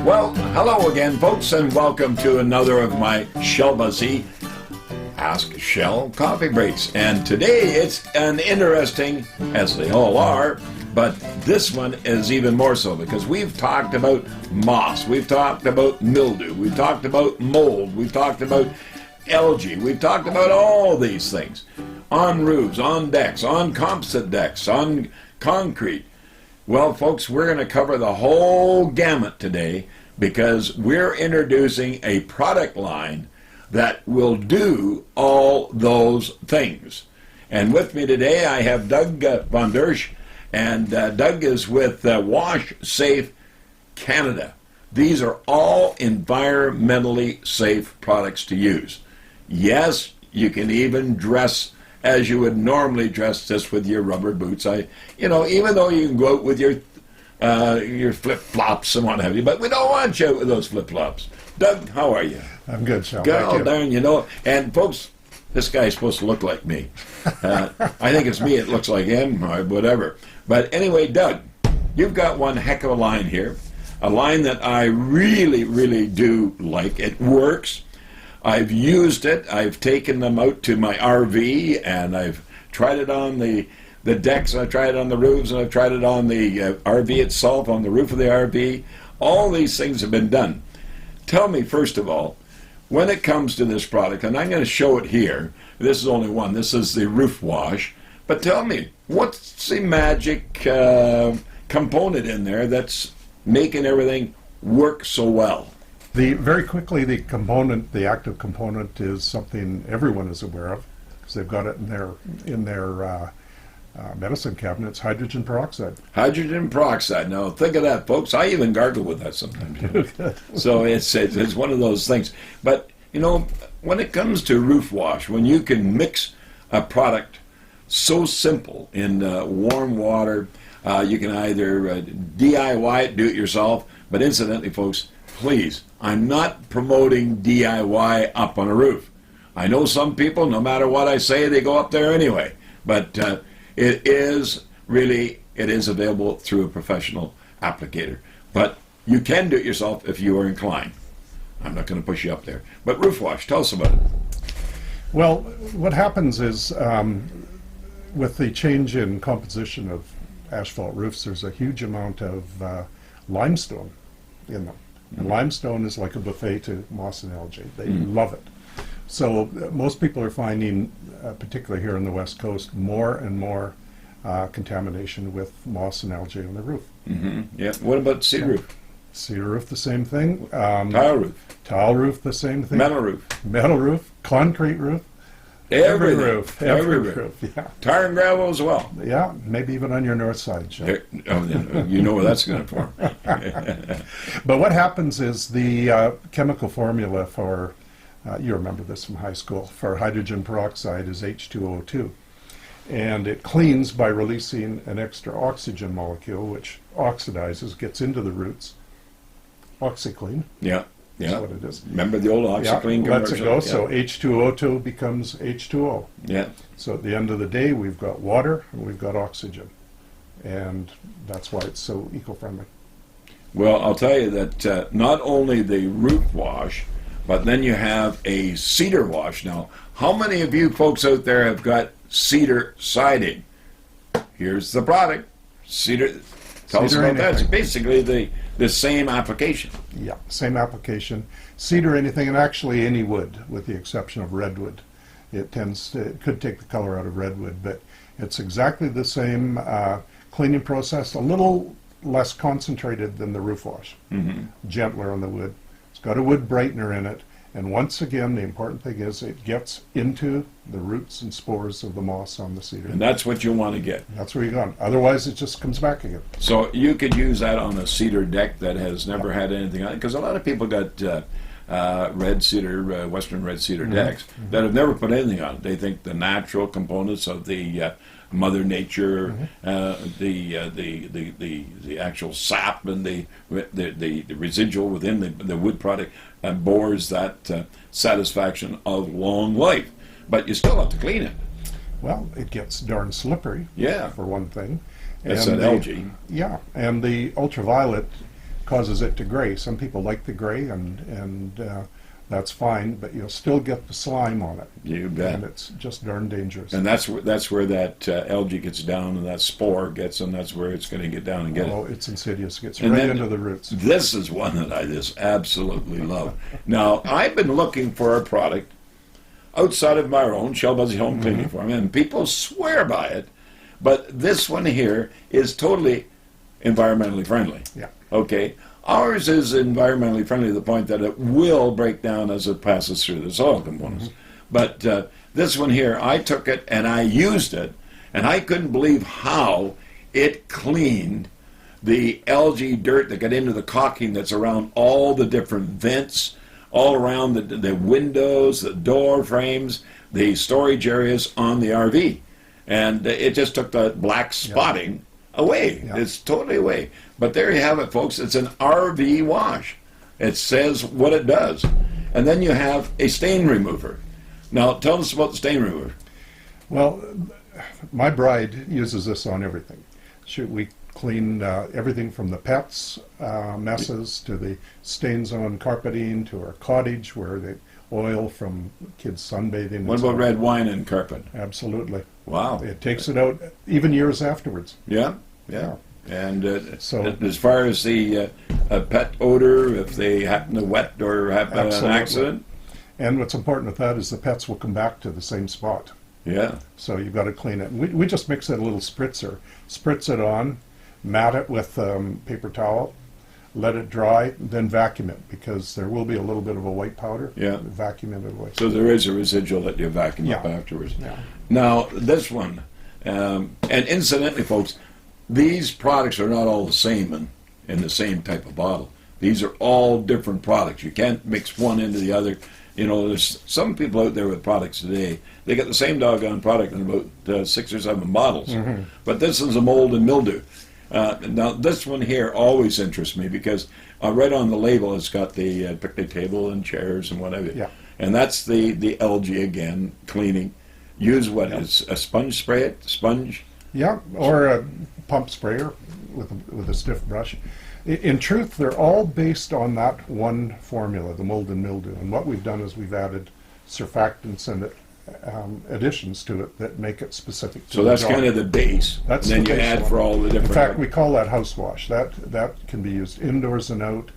Well, hello again, folks, and welcome to another of my Shell Busey Ask Shell coffee breaks. And today it's an interesting, as they all are, but this one is even more so because we've talked about moss, we've talked about mildew, we've talked about mold, we've talked about algae, we've talked about all these things on roofs, on decks, on composite decks, on concrete. Well, folks, we're going to cover the whole gamut today because we're introducing a product line that will do all those things. And with me today, I have Doug von Dersch, and Doug is with Wash Safe Canada. These are all environmentally safe products to use. Yes, you can even dress as you would normally dress just with your rubber boots. Even though you can go out with your flip-flops and what have you, but we don't want you out with those flip-flops. Doug, how are you? I'm good, Sean. God darn, and folks, this guy's supposed to look like me. I think it's me, it looks like him, or whatever. But anyway, Doug, you've got one heck of a line here, a line that I really, really do like. It works. I've used it. I've taken them out to my RV, and I've tried it on the decks, and I've tried it on the roofs, and I've tried it on the RV itself, on the roof of the RV. All these things have been done. Tell me, first of all, when it comes to this product, and I'm going to show it here. This is only one. This is the roof wash. But tell me, what's the magic component in there that's making everything work so well? Very quickly, the active component is something everyone is aware of because they've got it in their medicine cabinets. Hydrogen peroxide. Hydrogen peroxide. Now think of that, folks. I even gargle with that sometimes. So it's one of those things. But when it comes to roof wash, when you can mix a product so simple in warm water, you can either DIY it, do it yourself. But incidentally, folks, please, I'm not promoting DIY up on a roof. I know some people, no matter what I say, they go up there anyway. But it is available through a professional applicator. But you can do it yourself if you are inclined. I'm not going to push you up there. But roof wash, tell us about it. Well, what happens is with the change in composition of asphalt roofs, there's a huge amount of limestone in them. And limestone is like a buffet to moss and algae. They love it. So most people are finding, particularly here on the West Coast, more and more contamination with moss and algae on the roof. Mm-hmm. Yeah. What about cedar roof? Cedar roof, the same thing. Tile roof. Tile roof, the same thing. Metal roof. Metal roof. Concrete roof. Every roof. Every roof. Yeah. Tar and gravel as well. Yeah. Maybe even on your north side, Joe. You know where that's going to form. But what happens is the chemical formula for, you remember this from high school, for hydrogen peroxide is H2O2. And it cleans by releasing an extra oxygen molecule, which oxidizes, gets into the roots. OxyClean. Yeah. That's what it is. Remember the old OxyClean commercial? Lets it go. Yeah. So H2O2 becomes H2O. Yeah. So at the end of the day, we've got water and we've got oxygen. And that's why it's so eco-friendly. Well, I'll tell you that not only the roof wash, but then you have a cedar wash. Now, how many of you folks out there have got cedar siding? Here's the product. Cedar. Tell us about that. It's basically the same application. Yeah, same application. Cedar, anything, and actually any wood, with the exception of redwood. It could take the color out of redwood, but it's exactly the same cleaning process, a little less concentrated than the roof wash. Mm-hmm. Gentler on the wood. It's got a wood brightener in it, and once again, the important thing is it gets into the roots and spores of the moss on the cedar. And that's what you want to get. That's where you're going. Otherwise, it just comes back again. So you could use that on a cedar deck that has never had anything on it, because a lot of people got red cedar, western red cedar decks that have never put anything on it. They think the natural components of the Mother Nature, the actual sap and the residual within the wood product bores that satisfaction of long life. But you still have to clean it. Well, it gets darn slippery. Yeah. For one thing. It's an algae. Yeah, and the ultraviolet causes it to gray. Some people like the gray, and that's fine, but you'll still get the slime on it. You bet. And it's just darn dangerous. And that's where that algae gets down, and that spore gets, and that's where it's going to get down and get it. Oh, it's insidious. It gets And right then into the roots. This is one that I just absolutely love. Now, I've been looking for a product outside of my own Shell Busey home cleaning form, and people swear by it, but this one here is totally environmentally friendly. Yeah. Okay? Ours is environmentally friendly to the point that it will break down as it passes through the soil components. But this one here, I took it and I used it, and I couldn't believe how it cleaned the algae dirt that got into the caulking that's around all the different vents, all around the windows, the door frames, the storage areas on the RV. And it just took the black spotting away. Yeah. It's totally away. But there you have it, folks. It's an RV wash. It says what it does. And then you have a stain remover. Now, tell us about the stain remover. Well, my bride uses this on everything. We clean everything from the pets' messes to the stains on carpeting to our cottage where the oil from kids sunbathing. What about red wine and carpet? Absolutely. Wow. It takes it out even years afterwards. Yeah, yeah. And So- as far as the pet odor, if they happen to wet or have an Absolutely. accident, And what's important with that is the pets will come back to the same spot. yeah. So you've got to clean it. We just mix it a little spritzer. Spritz it on, mat it with paper towel, let it dry, then vacuum it because there will be a little bit of a white powder. Yeah. Vacuum it away. So there is a residual that you vacuum up Yeah. afterwards. Yeah. Now, this one, and incidentally, folks, these products are not all the same in the same type of bottle. These are all different products. You can't mix one into the other. You know, there's some people out there with products today, they get the same doggone product in about 6 or 7 bottles. But this is a mold and mildew. Now, this one here always interests me because right on the label it's got the picnic table and chairs and whatever. Yeah. And that's the algae again, cleaning. Use what is a sponge spray it? Sponge? Yeah, or a pump sprayer with a stiff brush. In truth, they're all based on that one formula, the mold and mildew. And what we've done is we've added surfactants and additions to it that make it specific to So the that's job. kind of the base. That's and then the you base add one. for all the different. In fact, we call that house wash. That can be used indoors and out,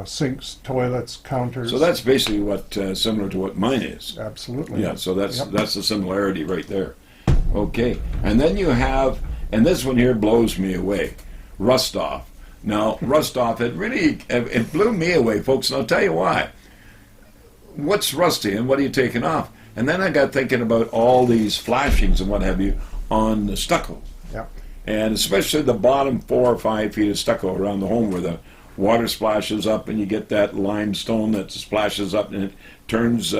sinks, toilets, counters. So that's basically what similar to what mine is. Absolutely. Yeah, so that's Yep. that's the similarity right there. Okay, and then you have, and this one here blows me away, rust off. Now, rust off, it blew me away, folks, and I'll tell you why. What's rusty and what are you taking off? And then I got thinking about all these flashings and what have you on the stucco. Yeah. And especially the bottom 4 or 5 feet of stucco around the home where the water splashes up and you get that limestone that splashes up and it turns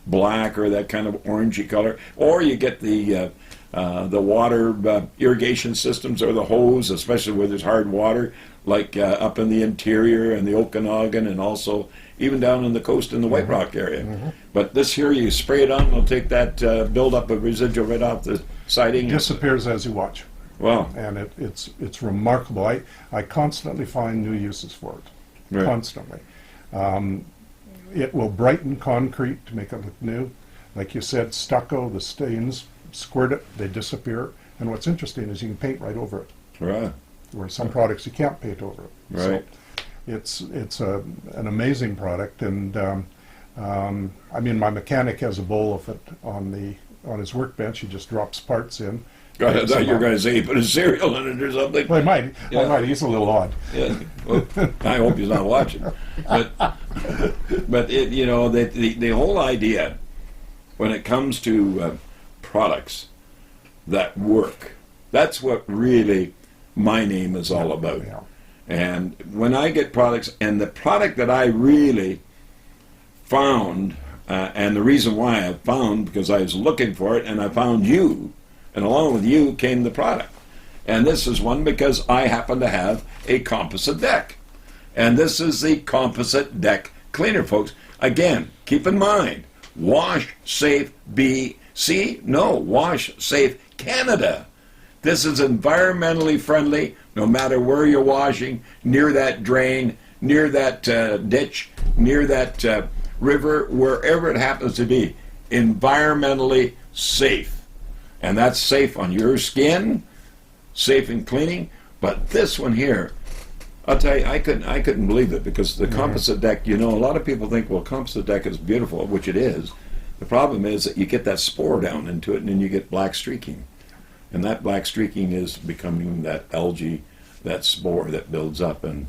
black or that kind of orangey color. Or you get the water irrigation systems or the hose, especially where there's hard water, like up in the interior and the Okanagan and also even down in the coast in the White Rock area. But this here, you spray it on, it'll take that buildup of residual right off the siding. Disappears as you watch. Wow. And it's remarkable. I constantly find new uses for it. Right. Constantly. It will brighten concrete to make it look new. Like you said, stucco, the stains, squirt it, they disappear. And what's interesting is you can paint right over it. Right. Where some products you can't paint over it. Right. So it's an amazing product. And I mean, my mechanic has a bowl of it on his workbench. He just drops parts in. God, I thought you were going to say he put a cereal in it or something. Well, I might. Yeah. I might. He's a little odd. Yeah. Well, I hope he's not watching. But it, you know, the whole idea when it comes to products that work, that's what really my name is all about. Yeah. And when I get products, and the product that I really found, and the reason why I found, because I was looking for it, and I found you, and along with you came the product. And this is one because I happen to have a composite deck. And this is the composite deck cleaner, folks. Again, keep in mind, Wash Safe BC, no, Wash Safe Canada. This is environmentally friendly, no matter where you're washing, near that drain, near that ditch, near that river, wherever it happens to be. Environmentally safe. And that's safe on your skin, safe in cleaning. But this one here, I'll tell you, I couldn't believe it, because the composite deck, a lot of people think, well, composite deck is beautiful, which it is. The problem is that you get that spore down into it, and then you get black streaking. And that black streaking is becoming that algae, that spore that builds up. And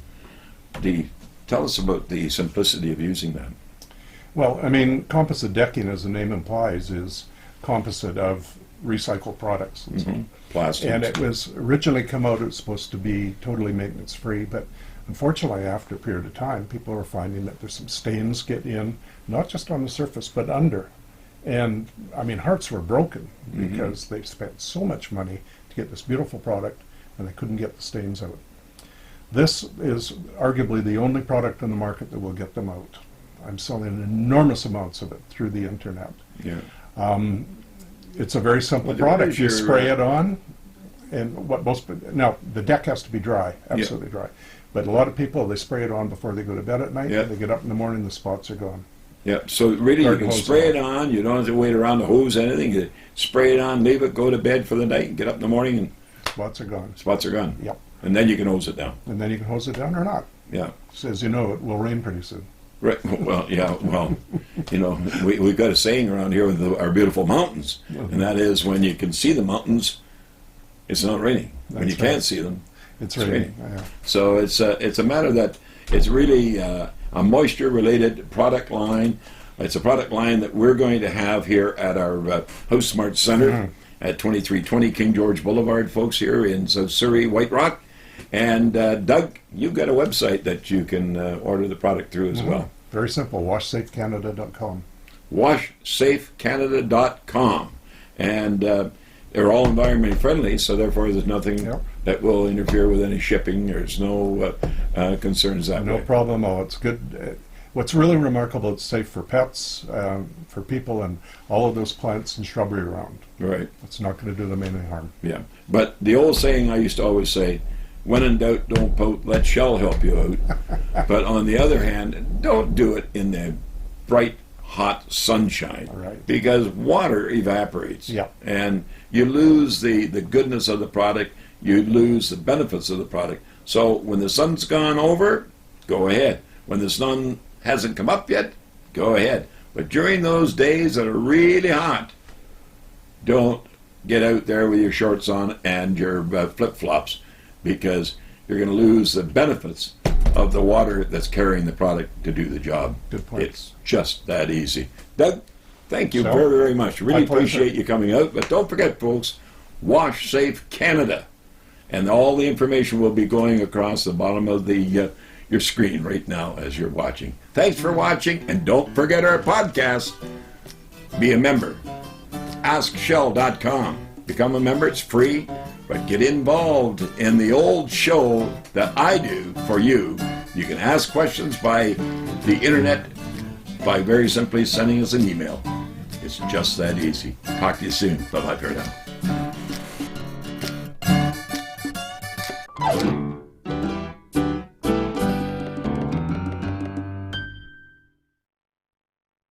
tell us about the simplicity of using that. Well, I mean, composite decking, as the name implies, is composite of recycled products. And so. Plastics. And it was originally come out, it was supposed to be totally maintenance free, but unfortunately after a period of time, people are finding that there's some stains get in, not just on the surface, but under. And I mean, hearts were broken because they spent so much money to get this beautiful product and they couldn't get the stains out. This is arguably the only product on the market that will get them out. I'm selling enormous amounts of it through the internet. Yeah. It's a very simple product. You spray it on, and now the deck has to be dry, absolutely dry. But a lot of people, they spray it on before they go to bed at night. Yeah. They get up in the morning, the spots are gone. Yeah, so really you can spray it on. You don't have to wait around the hose, anything. You spray it on, leave it, go to bed for the night, and get up in the morning, and spots are gone. Spots are gone. Yep. And then you can hose it down. And then you can hose it down or not. Yeah. So as you know, it will rain pretty soon. Right. Well, yeah. Well, we've got a saying around here with our beautiful mountains, and that is, when you can see the mountains, it's not raining. When you can't see them, it's raining. Yeah. So it's a matter that it's really a moisture-related product line. It's a product line that we're going to have here at our House Smart Center at 2320 King George Boulevard, folks, here in South Surrey, White Rock. And Doug, you've got a website that you can order the product through as well. Very simple, washsafecanada.com. Washsafecanada.com. And they're all environmentally friendly, so therefore there's nothing that will interfere with any shipping. There's no concerns that way. No problem at all. It's good. What's really remarkable, it's safe for pets, for people, and all of those plants and shrubbery around. Right. It's not going to do them any harm. Yeah. But the old saying I used to always say, when in doubt, don't pout, let Shell help you out. But on the other hand, don't do it in the bright, hot sunshine. Right. Because water evaporates. Yeah. And you lose the goodness of the product, you lose the benefits of the product. So when the sun's gone over, go ahead. When the sun hasn't come up yet, go ahead. But during those days that are really hot, don't get out there with your shorts on and your flip-flops, because you're going to lose the benefits of the water that's carrying the product to do the job. Good point. It's just that easy. Doug, thank you very, very much. Really appreciate you coming out. But don't forget, folks, Wash Safe Canada. And all the information will be going across the bottom of your screen right now as you're watching. Thanks for watching, and don't forget our podcast. Be a member. AskShell.com. Become a member. It's free. But get involved in the old show that I do for you. You can ask questions by the internet by very simply sending us an email. It's just that easy. Talk to you soon. Bye-bye for now.